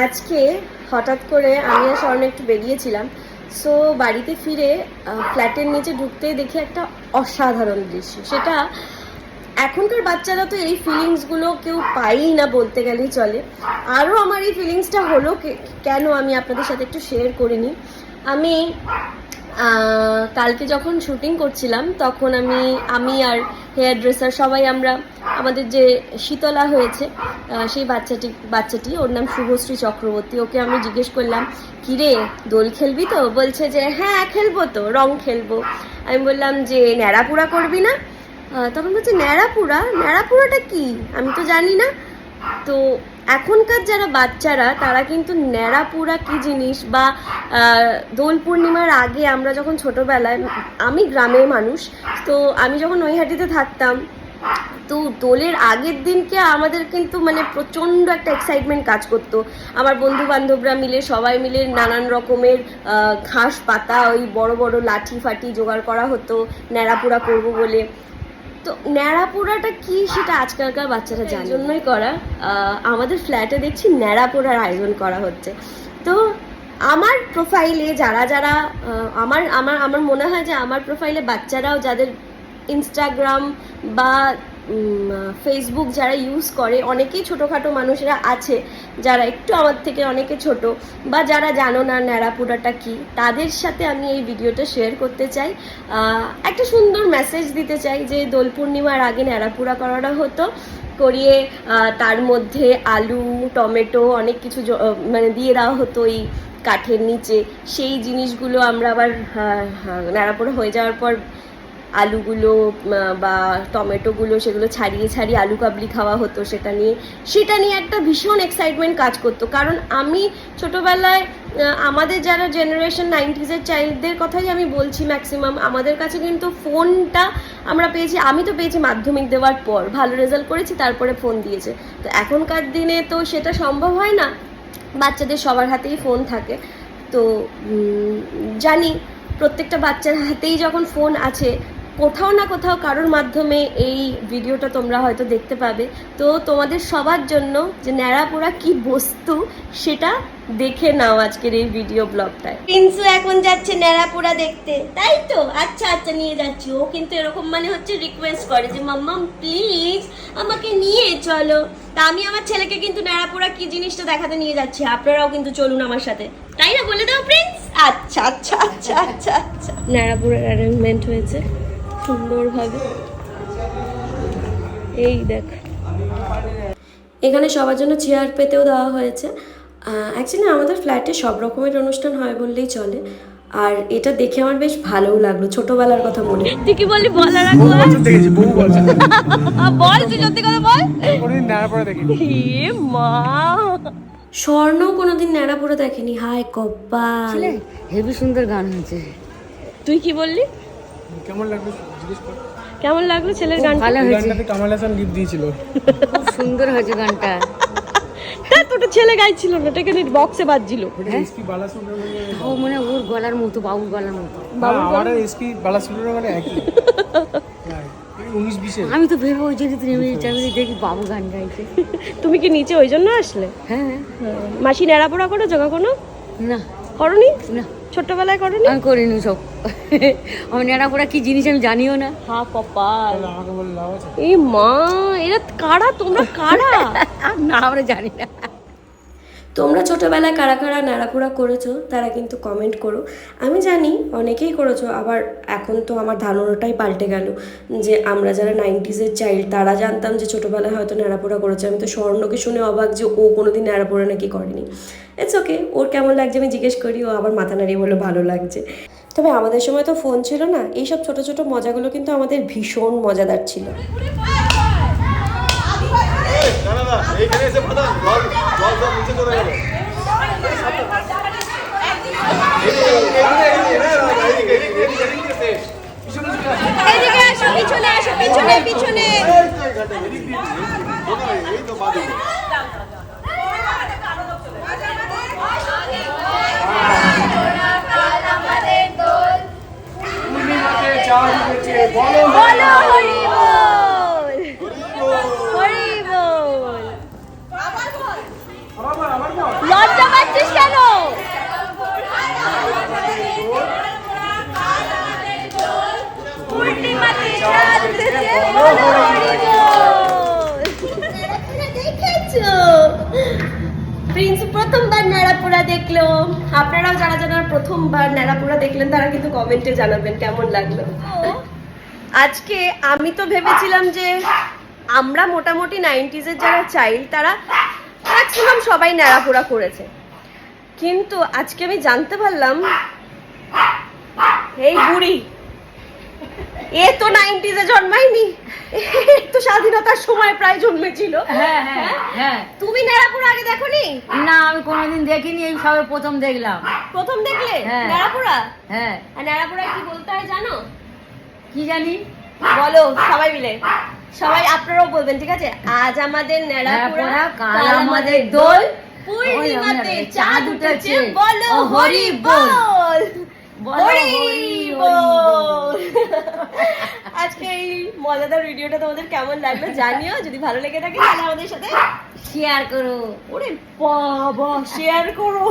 আজকে হঠাৎ করে আমি আর স্বর্ণ একটু বেরিয়েছিলাম। সো বাড়িতে ফিরে ফ্ল্যাটের নিচে ঢুকতেই দেখি একটা অসাধারণ দৃশ্য। সেটা এখনকার বাচ্চারা তো এই ফিলিংসগুলো কেউ পায়ই না বলতে গেলেই চলে। আরও আমার এই ফিলিংসটা হলো কেন আমি আপনাদের সাথে একটু শেয়ার করিনি। আমি কালকে যখন শুটিং করছিলাম তখন আমি আর হেয়ার ড্রেসার সবাই আমরা আমাদের যে শীতলা হয়েছে সেই বাচ্চাটি ওর নাম শুভশ্রী চক্রবর্তী, ওকে আমি জিজ্ঞেস করলাম কিরে দোল খেলবি তো? বলছে যে হ্যাঁ খেলবো তো, রং খেলবো। আমি বললাম যে ন্যাড়াপুরা করবি না? তখন বলছে ন্যাড়াপুরাটা কি, আমি তো জানি না। তো এখনকার যারা বাচ্চারা তারা কিন্তু ন্যাড়াপুরা কি জিনিস বা দোল পূর্ণিমার আগে আমরা যখন ছোটোবেলায়, আমি গ্রামের মানুষ, তো আমি যখন নৈহাটিতে থাকতাম, তো দোলের আগের দিনকে আমাদের কিন্তু মানে প্রচণ্ড একটা এক্সাইটমেন্ট কাজ করতো। আমার বন্ধু বান্ধবরা মিলে সবাই মিলে নানান রকমের ঘাস পাতা, ওই বড় বড় লাঠি ফাটি জোগাড় করা হতো ন্যাড়াপুরা করবো বলে। তো ন্যাড়াপোড়াটা কি সেটা আজকালকার বাচ্চারা জানে, জন্যই করা আমাদের ফ্ল্যাটে দেখছি ন্যাড়াপোড়ার আয়োজন করা হচ্ছে। তো আমার প্রোফাইলে যারা যারা আমার মনে হয় যে আমার প্রোফাইলে বাচ্চারাও যাদের ইনস্টাগ্রাম বা ফেসবুক যারা ইউজ করে, অনেকেই ছোটোখাটো মানুষেরা আছে যারা একটু আমার থেকে অনেকে ছোট, বা যারা জানো না ন্যাড়াপুরাটা কি, তাদের সাথে আমি এই ভিডিওটা শেয়ার করতে চাই। একটা সুন্দর মেসেজ দিতে চাই যে দোল পূর্ণিমার আগে ন্যাড়াপুরা করাটা হতো, করিয়ে তার মধ্যে আলু টমেটো অনেক কিছু মানে দিয়ে দেওয়া হতো এই কাঠের নিচে। সেই জিনিসগুলো আমরা আবার ন্যাড়াপুরা হয়ে যাওয়ার পর আলুগুলো বা টমেটোগুলো সেগুলো ছাড়িয়ে আলু কাবলি খাওয়া হতো। সেটা নিয়ে একটা ভীষণ এক্সাইটমেন্ট কাজ করতো। কারণ আমি ছোটোবেলায় আমাদের যারা জেনারেশন 90s চাইল্ডদের কথাই আমি বলছি, ম্যাক্সিমাম আমাদের কাছে কিন্তু ফোনটা আমরা পেয়েছি, আমি তো পেয়েছি মাধ্যমিক দেওয়ার পর, ভালো রেজাল্ট করেছি তারপরে ফোন দিয়েছে। তো এখনকার দিনে তো সেটা সম্ভব হয় না, বাচ্চাদের সবার হাতেই ফোন থাকে। তো জানি প্রত্যেকটা বাচ্চার হাতেই যখন ফোন আছে, কোথাও না কোথাও কারোর মাধ্যমে এই ভিডিওটা তোমরা হয়তো দেখতে পাবে। তো তোমাদের সবার জন্য যে ন্যাড়াপোড়া কি বস্তু সেটা দেখে নাও আজকের এই ভিডিও ব্লগটায়। প্রিন্সু এখন যাচ্ছে ন্যাড়াপোড়া দেখতে, তাই তো? আচ্ছা নিয়ে যাচ্ছি। ও কিন্তু এরকম মানে হচ্ছে রিকোয়েস্ট করে যে মাম্মাম প্লিজ আমাকে নিয়ে চলো। তা আমি আমার ছেলেকে কিন্তু ন্যাড়াপোড়া কি জিনিসটা দেখাতে নিয়ে যাচ্ছি, আপনারাও কিন্তু চলুন আমার সাথে, তাই না? বলে দাও প্রিন্স। আচ্ছা। ন্যাড়াপোড়ার অ্যারেঞ্জমেন্ট হয়েছে সুন্দরভাবে, এই দেখ এখানে সবার জন্য চেয়ার পেতেও দেওয়া হয়েছে। অ্যাকচুয়ালি আমাদের ফ্ল্যাটে সব রকমের অনুষ্ঠান হয় বললেই চলে, আর এটা দেখে আমার বেশ ভালোও লাগলো, ছোটবেলার কথা মনে। তুই কি বললি? বলার আগে বল, তুই সত্যি কথা বল। কোনোদিন ন্যাড়াপোড়া দেখিনি। এ মা, স্বর্ণ কোনোদিন ন্যাড়াপোড়া দেখেনি। হায় কপাল। হেভি সুন্দর গান হয়েছে। তুই কি বললি? কেমন লাগলো জিজ্ঞেস কর। কেমন লাগলো ছেলের গান? ভালো হয়েছে। গানটাতে কামাল হাসান গিফট দিয়েছিল। খুব সুন্দর হয়েছে গানটা। হ্যাঁ, তোটা ছেলে গাইছিল না, এটা কেন বক্সে বাজছিল? এসপি বালাসুব্রমণ্যম। ও মানে ওর গলার মতো, বাবুর গলার মতো। আমার এসপি বালাসুব্রমণ্যম মানে একই। 19-20 এর। আমি তো ভেবে ওই জন্য আমি দেখি বাবু গান গাইছে। তুমি কি নিচে ওই জন্য আসলে? হ্যাঁ। মাসি ন্যাড়াপোড়া করেছো কখনো? না। করনি? না, ছোট্টবেলায় করনি? আমি করিনি সব। আমি ন্যাড়াপোড়া কি জিনিস আমি জানিও না। হ্যাঁ কপাল। আমাকে বলে লাভ আছে? এই মা, এরা কারা? তোমরা কারা? না, আমরা জানি না। তোমরা ছোটোবেলায় কারা কারা ন্যাড়াপোড়া করেছো তারা কিন্তু কমেন্ট করো। আমি জানি অনেকেই করেছো, আবার এখন তো আমার ধারণাটাই পাল্টে গেল যে আমরা যারা 90s চাইল্ড তারা জানতাম যে ছোটোবেলায় হয়তো ন্যাড়াপোড়া করেছে। আমি তো স্বর্ণকে শুনে অবাক যে ও কোনোদিন ন্যাড়াপোড়া নাকি করেনি। ইটস ওকে, ওর কেমন লাগছে আমি জিজ্ঞেস করি, ও আবার মাথা নাড়িয়ে বলে ভালো লাগছে। তবে আমাদের সময় তো ফোন ছিল না, এইসব ছোটো ছোটো মজাগুলো কিন্তু আমাদের ভীষণ মজাদার ছিল। এইখানে এসে জল সব নিচে চলে গেল। পিছনে এই তো বাদে বলো হরি বল, হরি বল। করছিস কেন? পূর্ণিমাতে চাঁদ উঠেছে, বলো হরি বল। দেখেছো? প্রিন্স প্রথমবার ন্যাড়াপোড়া দেখলো। আপনারাও যারা যারা প্রথমবার ন্যাড়াপোড়া দেখলেন তারা কিন্তু কমেন্টে জানাবেন কেমন লাগলো। আজকে আমি তো ভেবেছিলাম যে আমরা মোটামুটি 90s এর যারা চাইল্ড তারা ম্যাক্সিমাম সবাই ন্যাড়াপোড়া করেছে, কিন্তু আজকে আমি জানতে পারলাম এই বুড়ি এ তো 90s এ জন্মায়নি, এ তো স্বাধীনতার সময় প্রায় জন্মেছিল। হ্যাঁ হ্যাঁ হ্যাঁ। তুমি ন্যাড়াপোড়া আগে দেখোনি? না, আমি কোনোদিন দেখিনি, এই সবে প্রথম দেখলাম। প্রথম দেখলে হ্যাঁ। ন্যাড়াপোড়া? হ্যাঁ। আর ন্যাড়াপোড়া কি বলতে হয় জানো? কি জানি? বলো সবাই মিলে, সবাই আপনারাও বলবেন, ঠিক আছে? আজ আমাদের ন্যাড়াপোড়া, কাল আমাদের দোল, পূর্ণিমাতে চাঁদ উঠেছে, বলো হরি বল, হরি বল। আজকে এই মজাদার ভিডিওটা তোমাদের কেমন লাগলো জানিও, যদি ভালো লেগে থাকে তাহলে আমাদের সাথে শেয়ার করো। ওরে বাবা শেয়ার করো।